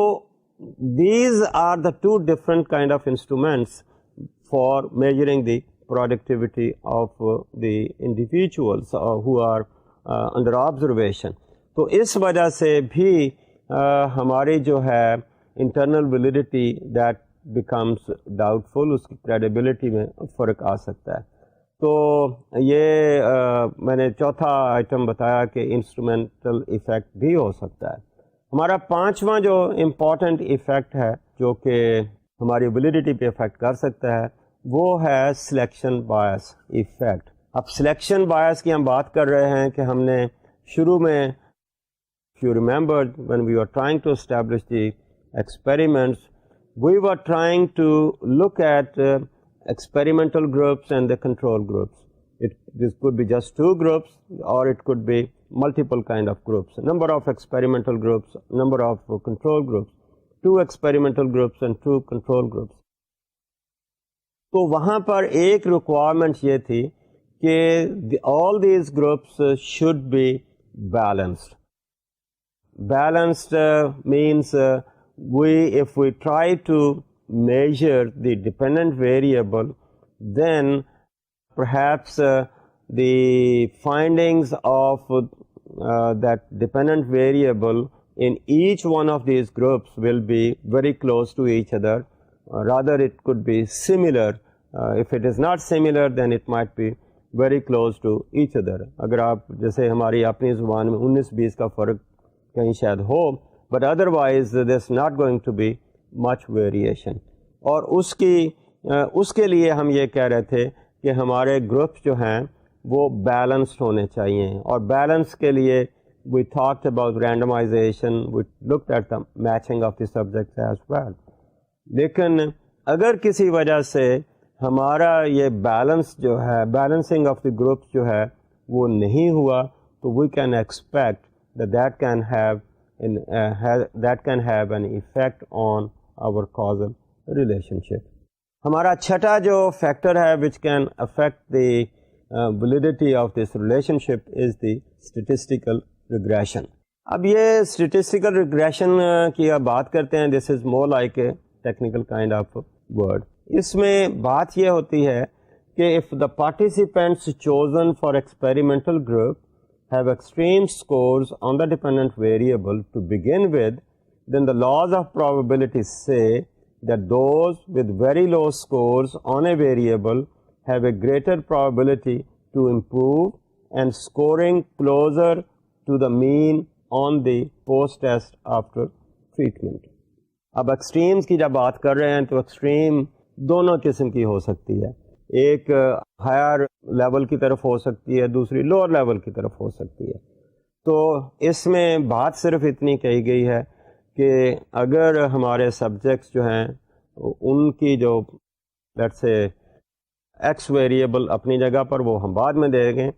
these are the two different kind of instruments for measuring the productivity of the individuals who are under observation. تو اس وجہ سے بھی ہماری جو ہے internal validity that becomes doubtful, اس کی کریڈیبلٹی میں فرق آ سکتا ہے. تو یہ میں نے چوتھا آئٹم بتایا کہ انسٹرومنٹل ایفیکٹ بھی ہو سکتا ہے. ہمارا پانچواں جو امپورٹنٹ ایفیکٹ ہے جو کہ ہماری ویلیڈیٹی پہ افیکٹ کر سکتا ہے وہ ہے سلیکشن بایس ایفیکٹ. اب سلیکشن بایس کی ہم بات کر رہے ہیں کہ ہم نے شروع میں if you remember when we were trying to establish the experiments, we were trying to look at experimental groups and the control groups. This could be just two groups or it could be multiple kind of groups. Number of experimental groups, number of control groups, two experimental groups and two control groups. تو وہاں پر ایک ریکوائرمنٹ یہ تھی کہ all these groups should be balanced. Balanced means if we try to measure the dependent variable, then perhaps the findings of that dependent variable in each one of these groups will be very close to each other. Rather, it could be similar. If it is not similar, then it might be very close to each other. اگر آپ جیسے ہماری اپنی زبان میں 19-20 کا فرق کہیں شاید ہو, but otherwise there's not going to be much variation. اور اس کے لیے ہم یہ کہہ رہے تھے کہ ہمارے گروپس جو ہیں وہ بیلنسڈ ہونے چاہیے, اور بیلنس کے لیے we talked about randomization, we looked at the matching of the subjects as well. لیکن اگر کسی وجہ سے ہمارا یہ بیلنس جو ہے, بیلنسنگ آف دی گروپس جو ہے وہ نہیں ہوا, تو we can expect that can have an effect on our causal relationship. ہمارا چھٹا جو فیکٹر ہے which can affect the validity of this relationship is the statistical regression. اب یہ statistical regression کی بات کرتے ہیں, this is more like a technical kind of word. اس میں بات یہ ہوتی ہے کہ if the participants chosen for experimental group have extreme scores on the dependent variable to begin with, then the laws of probability say that those with very low scores on a variable have a greater probability to improve and scoring closer to the mean on the post-test after treatment. اب ایکسٹریمز کی جب بات کر رہے ہیں تو ایکسٹریم دونوں قسم کی ہو سکتی ہے, ایک ہائر لیول کی طرف ہو سکتی ہے, دوسری لوور لیول کی طرف ہو سکتی ہے. تو اس میں بات صرف اتنی کہی گئی ہے کہ اگر ہمارے سبجیکٹس جو ہیں ان کی جو لیٹس سے ایکس ویریبل اپنی جگہ پر وہ ہم بعد میں دیں گے,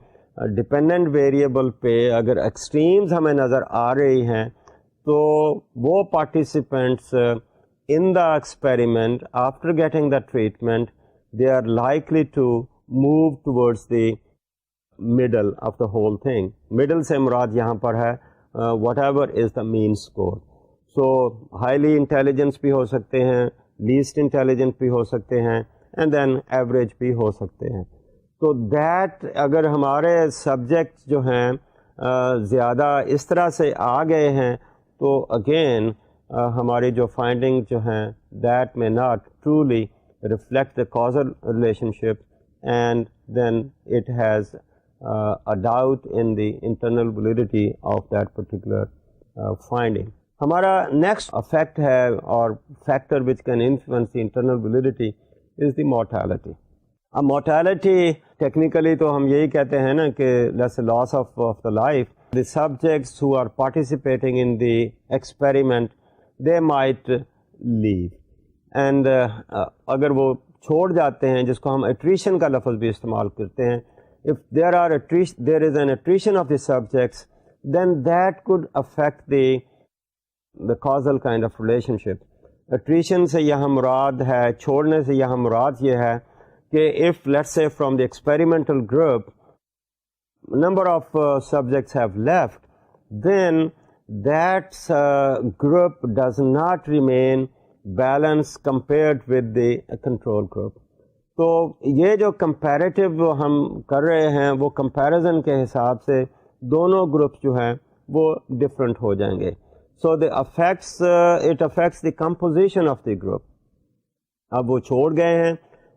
ڈپینڈنٹ ویریبل پہ اگر ایکسٹریمز ہمیں نظر آ رہی ہیں تو وہ participants in the experiment after getting the treatment they are likely to move towards the middle of the whole thing. middle سے مراد یہاں پر ہے whatever is the mean score. so highly intelligent بھی ہو سکتے ہیں, least intelligent بھی ہو سکتے ہیں, and then average بھی ہو سکتے ہیں. تو that اگر ہمارے سبجیکٹس جو ہیں زیادہ اس طرح سے آ گئے ہیں تو اگین ہماری جو فائنڈنگ جو ہیں that may not truly reflect the causal relationship, and then it has a doubt in the internal validity of that particular finding. ہمارا نیکسٹ افیکٹ ہے اور factor which can influence the internal validity is the mortality. اب mortality ٹیکنیکلی تو ہم یہی کہتے ہیں نا کہ loss of the life. The subjects who are participating in the experiment they might leave, and اگر وہ چھوڑ جاتے ہیں, جس کو ہم attrition کا لفظ بھی استعمال کرتے ہیں, if there is an attrition of the subjects, then that could affect the causal kind of relationship. attrition سے یہاں مراد ہے, چھوڑنے سے یہاں مراد یہ ہے کہ if let's say from the experimental group number of subjects have left, then that group does not remain balanced compared with the control group. تو یہ جو comparative ہم کر رہے ہیں وہ comparison کے حساب سے دونوں گروپس جو ہیں وہ different ہو جائیں گے. so it affects the composition of the group. اب وہ چھوڑ گئے ہیں,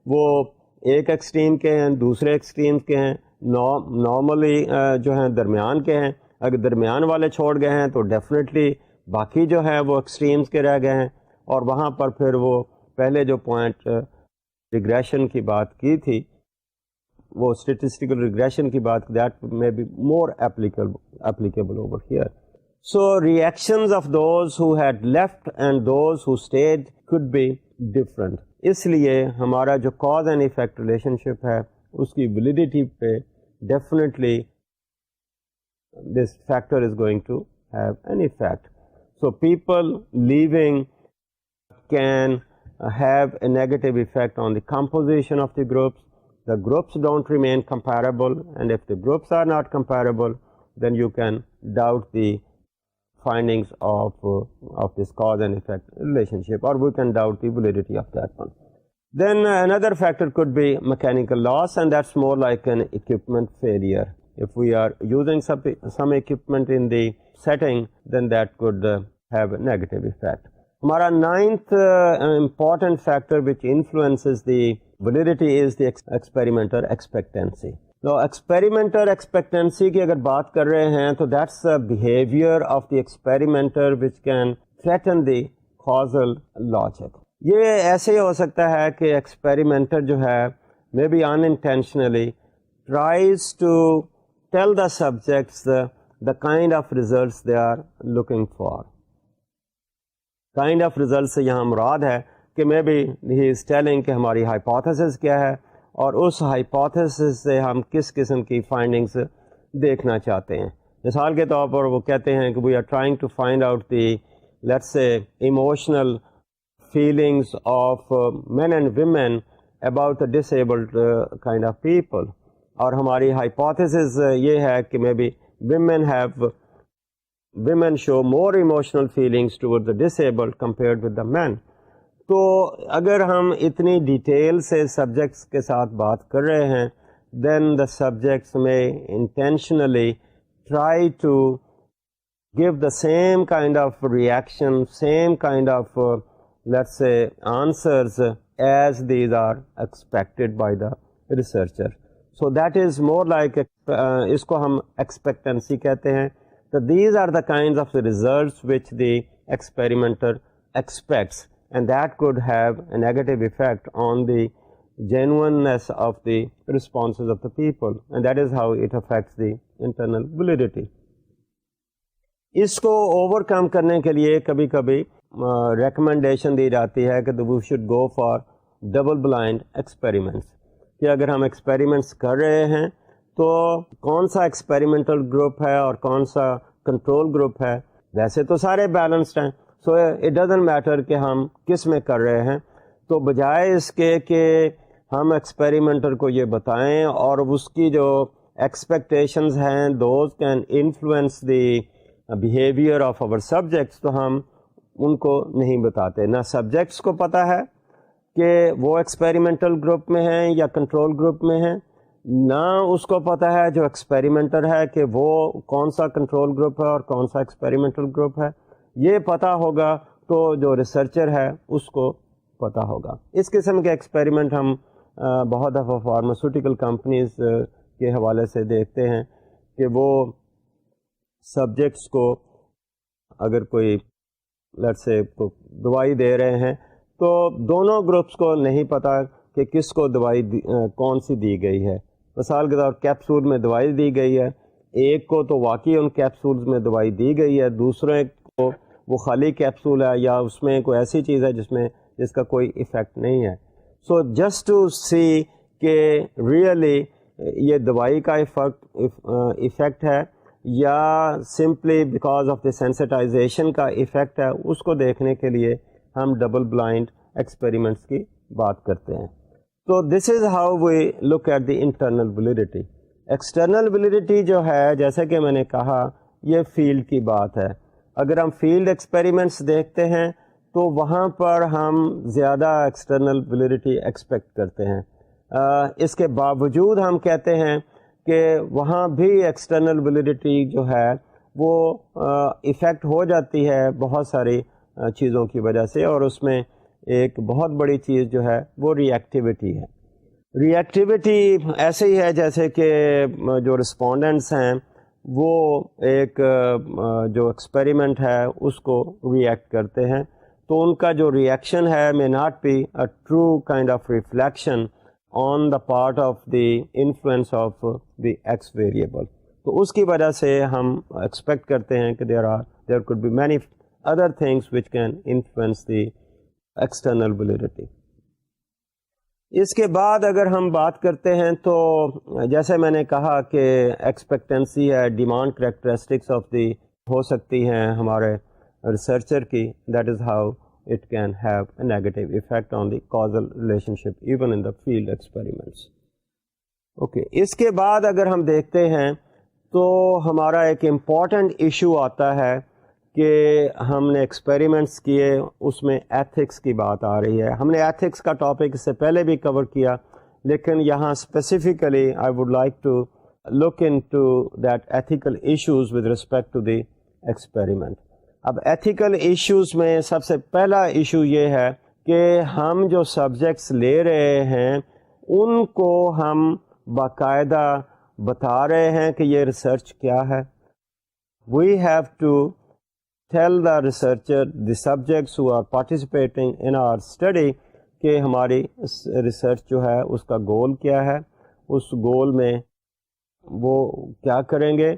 وہ ایک ایکسٹریم کے ہیں, دوسرے ایکسٹریم کے ہیں, نارملی جو ہیں درمیان کے ہیں. اگر درمیان والے چھوڑ گئے ہیں تو ڈیفینیٹلی باقی جو ہے وہ ایکسٹریمز کے رہ گئے ہیں, اور وہاں پر پھر وہ پہلے جو پوائنٹ ریگریشن کی بات کی تھی, وہ اسٹیٹسٹیکل ریگریشن کی بات, that may be more applicable over here. So reactions of those who had left and those who stayed could be different. اس لیے ہمارا جو cause and effect relationship ہے اس کی validity پہ definitely this factor is going to have an effect. So people leaving can have a negative effect on the composition of the groups. The groups don't remain comparable, and if the groups are not comparable, then you can doubt the findings of this cause and effect relationship, or we can doubt the validity of that one. Then another factor could be mechanical loss, and that's more like an equipment failure. If we are using some equipment in the setting, then that could have a negative effect. Hamara ninth important factor which influences the validity is the experimenter expectancy. Now experimenter expectancy کی اگر بات کر رہے ہیں تو that's the behavior of the experimenter which can threaten the causal logic. یہ ایسے ہی ہو سکتا ہے کہ ایکسپیریمنٹر جو ہے maybe unintentionally tries to tell the subjects the kind of results they are looking for. Kind of results سے یہاں مراد ہے کہ maybe he is telling کہ ہماری hypothesis کیا ہے اور اس hypothesis سے ہم کس قسم کی findings دیکھنا چاہتے ہیں. مثال کے طور پر وہ کہتے ہیں کہ we are trying to find out the, let's say, emotional feelings of men and women about the disabled kind of people. اور ہماری hypothesis یہ ہے کہ maybe women show more emotional feelings toward the disabled compared with the men. تو اگر ہم اتنی ڈیٹیل سے سبجیکٹس کے ساتھ بات کر رہے ہیں then the subjects may intentionally try to give the same kind of reaction, same kind of let's say answers as these are expected by the researcher. So that is more like اس کو ہم expectancy کہتے ہیں. So these are the kinds of the results which the experimenter expects, and that could have a negative effect on the genuineness of the responses of the people, and that is how it affects the internal validity. اس کو اوور کم کرنے کے لیے کبھی کبھی ریکمنڈیشن دی جاتی ہے کہ we should go for double blind experiments, کہ اگر ہم ایکسپیریمنٹس کر رہے ہیں تو کون سا ایکسپیریمنٹل گروپ ہے اور کون سا کنٹرول گروپ ہے. ویسے تو سارے بیلنسڈ ہیں، سو اٹ ڈزنٹ میٹر کہ ہم کس میں کر رہے ہیں. تو بجائے اس کے کہ ہم ایکسپیریمنٹر کو یہ بتائیں اور اس کی جو ایکسپیکٹیشنز ہیں those can influence the behaviour of our subjects, تو ہم ان کو نہیں بتاتے. نہ سبجیکٹس کو پتہ ہے کہ وہ ایکسپیریمنٹل گروپ میں ہیں یا کنٹرول گروپ میں ہیں، نہ اس کو پتہ ہے جو ایکسپیریمنٹر ہے کہ وہ کون سا کنٹرول گروپ ہے اور کون سا ایکسپیریمنٹل گروپ ہے. یہ پتہ ہوگا تو جو ریسرچر ہے اس کو پتہ ہوگا. اس قسم کے ایکسپیریمنٹ ہم بہت دفعہ فارماسیوٹیکل کمپنیز کے حوالے سے دیکھتے ہیں کہ وہ سبجیکٹس کو اگر کوئی لیٹس سے دوائی دے رہے ہیں تو دونوں گروپس کو نہیں پتہ کہ کس کو دوائی کون سی دی گئی ہے. مثال کے طور کیپسول میں دوائی دی گئی ہے، ایک کو تو واقعی ان کیپسولز میں دوائی دی گئی ہے، دوسرے کو وہ خالی کیپسول ہے یا اس میں کوئی ایسی چیز ہے جس کا کوئی ایفیکٹ نہیں ہے. سو جسٹ ٹو سی کہ ریئلی یہ دوائی کا ایفیکٹ ہے یا simply because of the sensitization کا ایفیکٹ ہے، اس کو دیکھنے کے لیے ہم ڈبل بلائنڈ ایکسپیریمنٹس کی بات کرتے ہیں. تو this is how we look at the internal validity. External validity جو ہے جیسے کہ میں نے کہا یہ فیلڈ کی بات ہے. اگر ہم فیلڈ ایکسپیریمنٹس دیکھتے ہیں تو وہاں پر ہم زیادہ ایکسٹرنل ویلیڈیٹی ایکسپیکٹ کرتے ہیں. اس کے باوجود ہم کہتے ہیں کہ وہاں بھی ایکسٹرنل ویلیڈیٹی جو ہے وہ ایفیکٹ ہو جاتی ہے بہت ساری چیزوں کی وجہ سے، اور اس میں ایک بہت بڑی چیز جو ہے وہ ری ایکٹیویٹی ہے. ری ایکٹیویٹی ایسے ہی ہے جیسے کہ جو رسپونڈنٹس ہیں وہ ایک جو ایکسپیریمنٹ ہے اس کو ری ایکٹ کرتے ہیں، تو ان کا جو ری ایکشن ہے may not be a true kind of reflection on the part of the influence of the x variable. تو اس کی وجہ سے ہم ایکسپیکٹ کرتے ہیں کہ there could be many other things which can influence the external validity. اس کے بعد اگر ہم بات کرتے ہیں تو جیسے میں نے کہا کہ ایکسپیکٹنسی ہے، ڈیمانڈ کریکٹرسٹکس آف دی ہو سکتی ہیں ہمارے ریسرچر کی. That is how it can have a negative effect on the causal relationship even in the field experiments. Okay, اس کے بعد اگر ہم دیکھتے ہیں تو ہمارا ایک امپورٹنٹ ایشو آتا ہے کہ ہم نے ایکسپیریمنٹس کیے، اس میں ایتھکس کی بات آ رہی ہے. ہم نے ایتھکس کا ٹاپک اس سے پہلے بھی کور کیا، لیکن یہاں specifically I would like to look into that ethical issues with respect to the experiment. اب ethical issues میں سب سے پہلا ایشو یہ ہے کہ ہم جو سبجیکٹس لے رہے ہیں ان کو ہم باقاعدہ بتا رہے ہیں کہ یہ ریسرچ کیا ہے. We have to tell the researcher, the subjects who are participating in our study کہ ہماری ریسرچ جو ہے اس کا گول کیا ہے، اس گول میں وہ کیا کریں گے،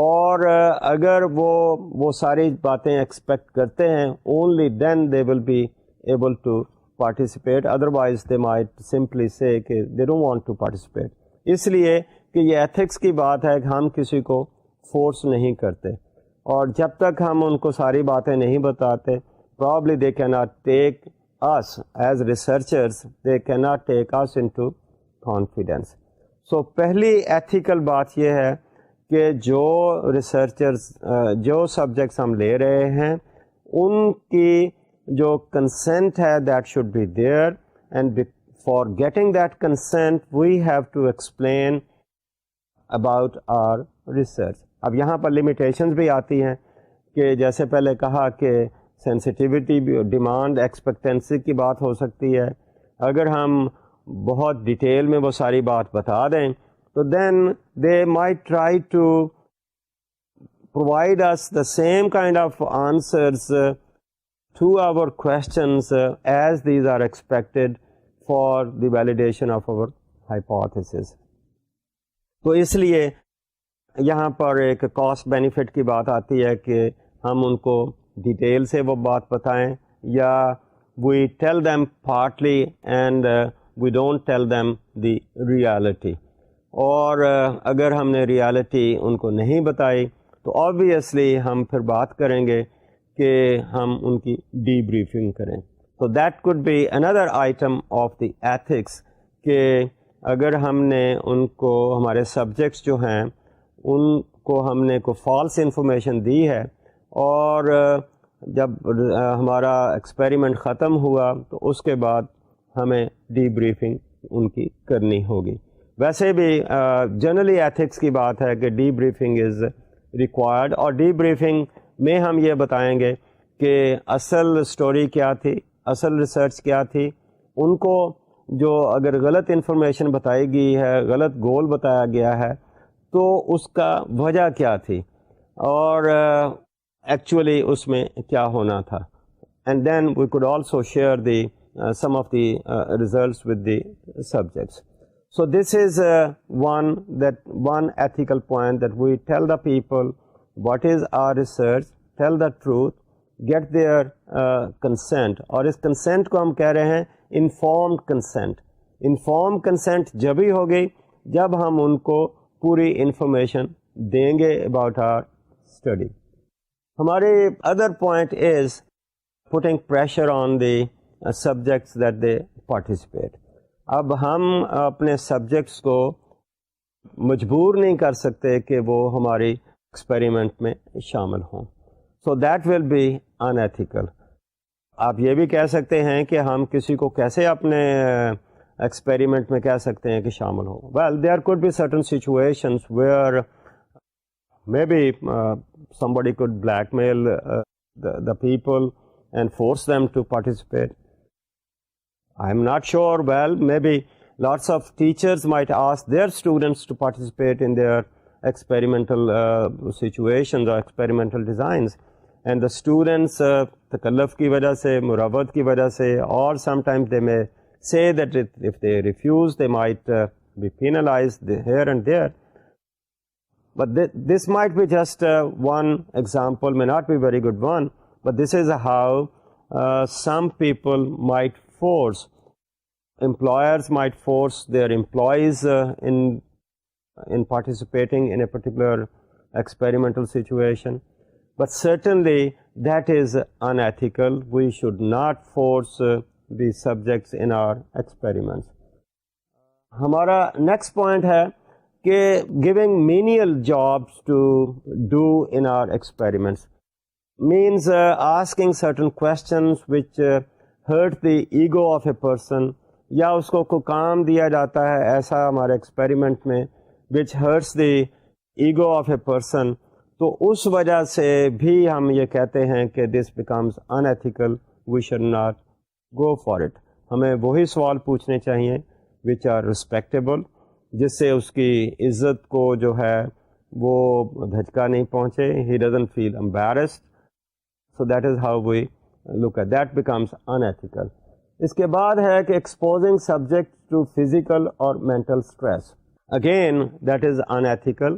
اور اگر وہ ساری باتیں ایکسپیکٹ کرتے ہیں only then they will be able to participate, otherwise they might simply say کہ they don't want to participate. اس لیے کہ یہ ایتھکس کی بات ہے کہ ہم کسی کو فورس نہیں کرتے، اور جب تک ہم ان کو ساری باتیں نہیں بتاتے probably they cannot take us as researchers, they cannot take us into confidence. سو پہلی ایتھیکل بات یہ ہے کہ جو ریسرچرز جو سبجیکٹس ہم لے رہے ہیں ان کی جو کنسنٹ ہے that should be there, and for getting that consent we have to explain about our research. اب یہاں پر لمیٹیشنز بھی آتی ہیں کہ جیسے پہلے کہا کہ سینسٹیوٹی، ڈیمانڈ، ایکسپیکٹنسی کی بات ہو سکتی ہے. اگر ہم بہت ڈیٹیل میں وہ ساری بات بتا دیں تو then they might try to provide us the same kind of answers to our questions as these are expected for the validation of our hypotheses. تو اس لیے یہاں پر ایک کاسٹ بینیفٹ کی بات آتی ہے کہ ہم ان کو ڈیٹیل سے وہ بات بتائیں، یا we tell them partly and we don't tell them the reality. اور اگر ہم نے ریالٹی ان کو نہیں بتائی تو obviously ہم پھر بات کریں گے کہ ہم ان کی ڈی بریفنگ کریں. So that could be another item of the ethics کہ اگر ہم نے ان کو، ہمارے سبجیکٹس جو ہیں ان کو ہم نے کوئی فالس انفارمیشن دی ہے اور جب ہمارا ایکسپیریمنٹ ختم ہوا تو اس کے بعد ہمیں ڈی بریفنگ ان کی کرنی ہوگی. ویسے بھی جنرلی ایتھکس کی بات ہے کہ ڈی بریفنگ از ریکوائرڈ، اور ڈی بریفنگ میں ہم یہ بتائیں گے کہ اصل اسٹوری کیا تھی، اصل ریسرچ کیا تھی. ان کو جو اگر غلط انفارمیشن بتائی گئی ہے، غلط گول بتایا گیا ہے تو اس کا وجہ کیا تھی اور ایکچولی اس میں کیا ہونا تھا. And then we could also share the some of the results with the subjects. So this is one ethical point, that we tell the people what is our research, tell the truth, get their consent. اور اس consent کو ہم کہہ رہے ہیں informed consent. Informed consent جب ہی ہوگی جب ہم ان کو پوری انفارمیشن دیں گے about our study. ہمارے other point is putting pressure on the subjects that they participate. اب ہم اپنے سبجیکٹس کو مجبور نہیں کر سکتے کہ وہ ہماری ایکسپیریمنٹ میں شامل ہوں. So that will be unethical. آپ یہ بھی کہہ سکتے ہیں کہ ہم کسی کو کیسے اپنے ایکسپیریمنٹ میں کہہ سکتے ہیں کہ شامل ہوں. Well there could be certain situations where maybe somebody could blackmail the people and force them to participate. I'm not sure. Well, maybe lots of teachers might ask their students to participate in their experimental situations or experimental designs, and the students takalluf ki wajah se, murabat ki wajah se, or sometimes they may say that if they refuse they might be penalized here and there. But this might be just one example, may not be very good one, but this is how some people might force, employers might force their employees in participating in a particular experimental situation. But certainly that is unethical. We should not force the subjects in our experiments. ہمارا next point ہے کہ giving menial jobs to do in our experiments. means asking certain questions which hurt the ego of a person, یا اس کو کوئی کام دیا جاتا ہے ایسا ہمارے ایکسپیریمنٹ میں which hurts the ego of a person, تو اس وجہ سے بھی ہم یہ کہتے ہیں کہ this becomes unethical, we should not go for it. ہمیں وہی سوال پوچھنے چاہیے which are respectable, جس سے اس کی عزت کو جو ہے وہ دھچکا نہیں پہنچے, he doesn't feel embarrassed. So that is how we look at that, becomes unethical. اس کے بعد ہے کہ exposing subject to physical or mental stress. Again, that is unethical.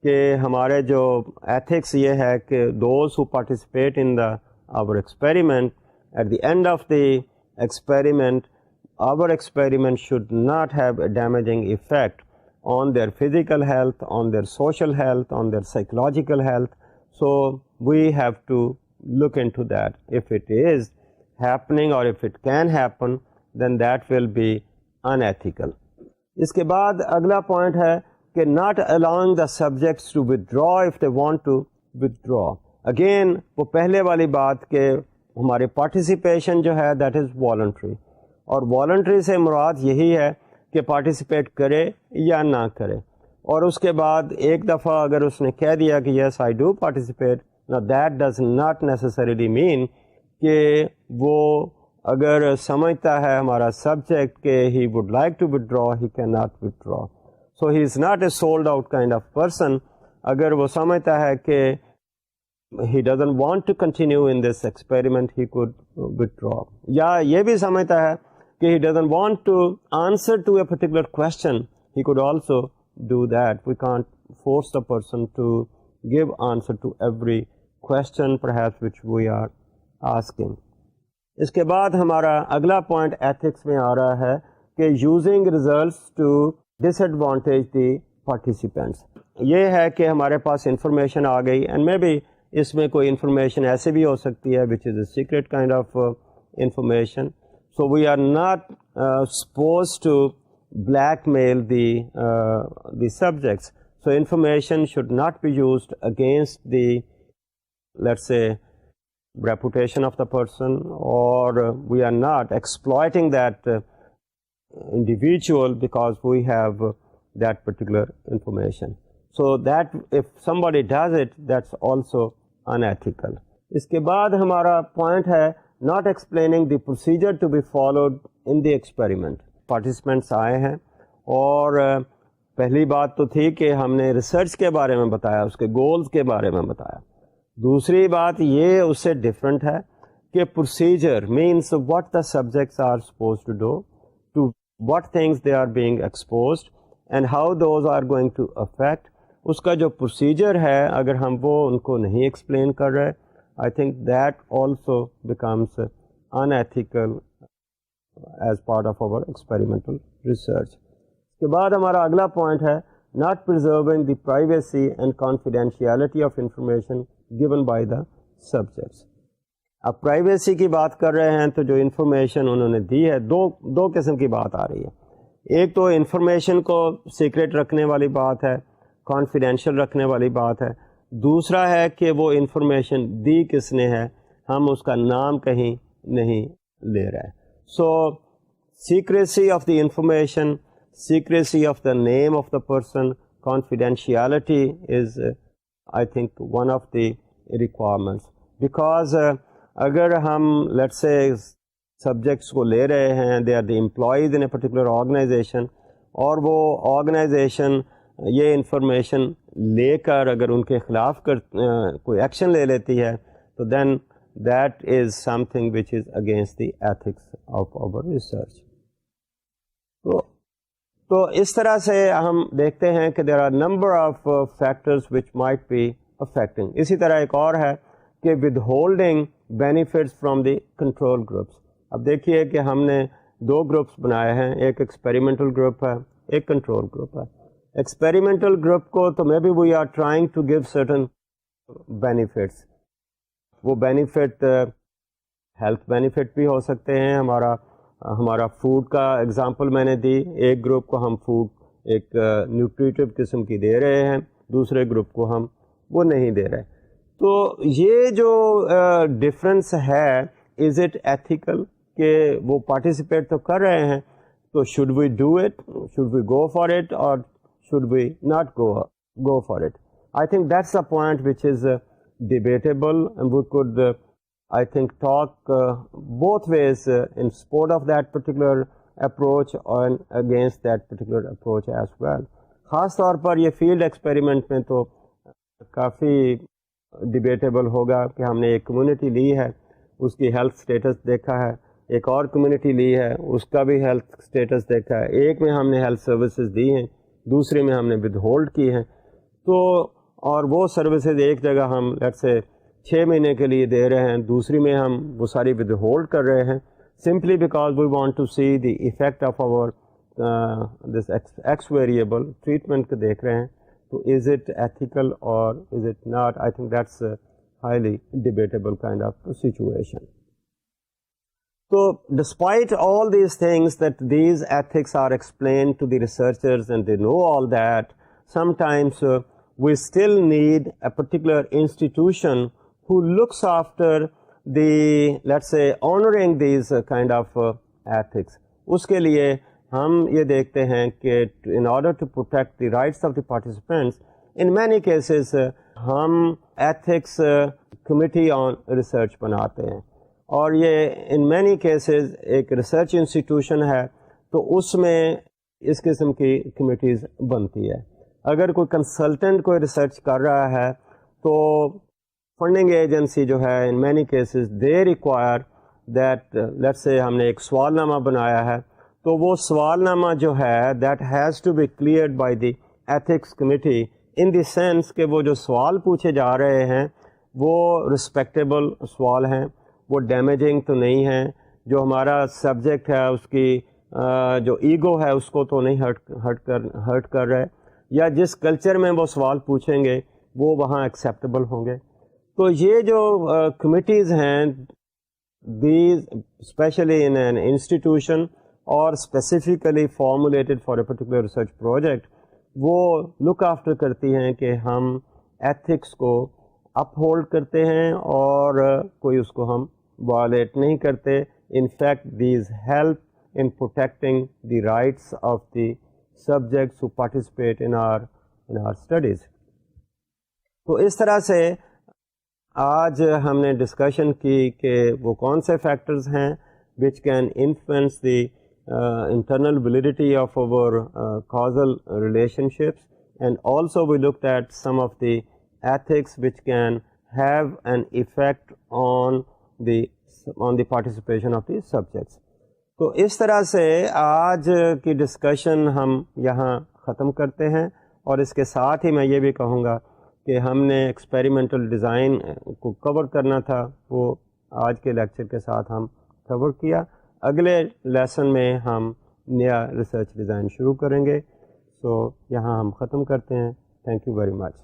کہ ہمارے جو ایتھکس یہ ہے کہ those who participate in our experiment, at the end of the experiment, our experiment should not have a damaging effect on their physical health, on their social health, on their psychological health. So we have to look into that. If it is happening or if it can happen, then that will be unethical. اس کے بعد اگلا پوائنٹ ہے کہ not allowing the subjects to withdraw if they want to withdraw. Again, وہ پہلے والی بات کہ ہمارے participation جو ہے that is voluntary, اور voluntary سے مراد یہی ہے کہ participate کرے یا نہ کرے. اور اس کے بعد ایک دفعہ اگر اس نے کہہ دیا کہ yes I do participate, now that does not necessarily mean کہ وہ اگر سمجھتا ہے ہمارا سبجیکٹ کہ he would like to withdraw, he cannot withdraw. So he is not a sold out kind of person. اگر وہ سمجھتا ہے کہ he doesn't want to continue in this experiment, he could withdraw. یا یہ بھی سمجھتا ہے کہ he doesn't want to answer to a particular question, he could also do that. We can't force the person to give answer to every question perhaps which we are asking. اس کے بعد ہمارا اگلا پوائنٹ ایتھکس میں آ رہا ہے کہ using results to disadvantage the participants. یہ ہے کہ ہمارے پاس انفارمیشن آ گئی اینڈ مے بی اس میں کوئی انفارمیشن ایسے بھی ہو سکتی ہے which is a secret kind of information. So we are not suppose to blackmail the subjects. So information should not be used against the لیٹس سے reputation of the person, or we are not exploiting that individual because we have that particular information. So that if somebody does it, that's also unethical. اس کے بعد ہمارا پوائنٹ ہے not explaining the procedure to be followed in the experiment. Participants آئے ہیں اور پہلی بات تو تھی کہ ہم نے ریسرچ کے بارے میں بتایا, اس کے گولز کے بارے میں بتایا. دوسری بات یہ اس سے ڈفرینٹ ہے کہ procedure means what the subjects are suppose to do, to what things they are being exposed and how those are going to affect. اس کا جو پروسیجر ہے اگر ہم وہ ان کو نہیں ایکسپلین کر رہے, I think that also becomes unethical as part of our experimental research. اس کے بعد ہمارا اگلا پوائنٹ ہے not preserving the privacy and confidentiality of information given by the subjects. اب پرائیویسی کی بات کر رہے ہیں تو جو انفارمیشن انہوں نے دی ہے دو قسم کی بات آ رہی ہے. ایک تو انفارمیشن کو سیکریٹ رکھنے والی بات ہے, کانفیڈینشیل رکھنے والی بات ہے. دوسرا ہے کہ وہ انفارمیشن دی کس نے ہے, ہم اس کا نام کہیں نہیں لے رہے. So secrecy of the information, secrecy of the name of the person, confidentiality is I think one of the requirements, because اگر ہم let's say subjects کو لے رہے ہیں, they are the employees in a particular organization, اور وہ organization یہ انفارمیشن لے کر اگر ان کے خلاف کوئی ایکشن لے لیتی ہے تو then that is something which is against the ethics of our research. تو اس طرح سے ہم دیکھتے ہیں کہ there are number of factors which might be affecting. اسی طرح ایک اور ہے کہ withholding benefits from the control groups. اب دیکھیے کہ ہم نے دو گروپس بنائے ہیں, ایک ایکسپیریمنٹل گروپ ہے, ایک کنٹرول گروپ ہے. ایکسپیریمنٹل گروپ کو تو maybe we are trying to give certain benefits. وہ بینیفٹ ہیلتھ بینیفٹ بھی ہو سکتے ہیں. ہمارا فوڈ کا اگزامپل میں نے دی, ایک گروپ کو ہم فوڈ ایک نیوٹریٹو قسم کی دے رہے ہیں, دوسرے گروپ کو ہم وہ نہیں دے رہے. تو یہ جو ڈفرینس ہے، از اٹ ایتھیکل کہ وہ پارٹیسپیٹ تو کر رہے ہیں، تو should we do it, should we go for it, اور should we not go for it. I think that's a point which is debatable, and we could, I think, talk both ways in support of that particular approach and against that particular approach as well. خاص طور پر یہ فیلڈ ایکسپیریمنٹ میں تو کافی ڈیبیٹیبل ہوگا کہ ہم نے ایک کمیونٹی لی ہے، اس کی ہیلتھ اسٹیٹس دیکھا ہے، ایک اور کمیونٹی لی ہے، اس کا بھی ہیلتھ اسٹیٹس دیکھا ہے، ایک میں ہم نے ہیلتھ سروسز دی ہیں، دوسرے میں ہم نے ود ہولڈ کی ہیں، تو اور وہ سروسز ایک جگہ ہم لیٹ سے 6 مہینے کے لیے دے رہے ہیں، دوسری میں ہم وہ ساری ود ہولڈ کر رہے ہیں، simply because we want to see the effect of our this X variable treatment کو دیکھ رہے ہیں. تو از اٹ ایتھیکل اور is it not? I think that's highly debatable kind of situation. So, despite all these things that these ethics are explained to the researchers and they know all that, sometimes we still need a particular institution who looks after the, let's say, honoring these kind of ethics. اس کے لیے ہم یہ دیکھتے ہیں کہ in order to protect the rights of the participants, in many cases ہم ethics committee on research بناتے ہیں، اور یہ ان مینی کیسز ایک ریسرچ انسٹیٹیوشن ہے، تو اس میں اس قسم کی کمیٹیز بنتی ہے. اگر کوئی کنسلٹنٹ کوئی ریسرچ کر رہا ہے تو فنڈنگ ایجنسی جو ہے in many cases they require that, let's say ہم نے ایک سوال نامہ بنایا ہے، تو وہ سوال نامہ جو ہے that has to be cleared by the ethics committee, in the sense کہ وہ جو سوال پوچھے جا رہے ہیں وہ رسپیکٹیبل سوال ہیں، وہ ڈیمیجنگ تو نہیں ہیں، جو ہمارا سبجیکٹ ہے اس کی جو ایگو ہے اس کو تو نہیں ہرٹ کر رہے، یا جس کلچر میں وہ سوال پوچھیں گے وہ وہاں ایکسیپٹیبل ہوں گے. تو یہ جو کمیٹیز ہیں، these especially in an institution اور specifically formulated for a particular research project, وہ لک آفٹر کرتی ہیں کہ ہم ایتھکس کو اپ ہولڈ کرتے ہیں اور کوئی اس کو ہم وائلیٹ نہیں کرتے. In fact these help in protecting the rights of the subjects who participate in are studies. تو اس طرح سے آج ہم نے ڈسکشن کی کہ وہ کون سے فیکٹرز ہیں which can influence the internal validity of our causal relationships, and also we looked at some of the ethics which can have an effect on the participation of the subjects. تو اس طرح سے آج کی ڈسکشن ہم یہاں ختم کرتے ہیں، اور اس کے ساتھ ہی میں یہ بھی کہوں گا کہ ہم نے ایکسپیریمنٹل ڈیزائن کو کور کرنا تھا، وہ آج کے لیکچر کے ساتھ ہم کور کیا. اگلے لیسن میں ہم نیا ریسرچ ڈیزائن شروع کریں گے. سو یہاں ہم ختم کرتے ہیں. Thank you very much.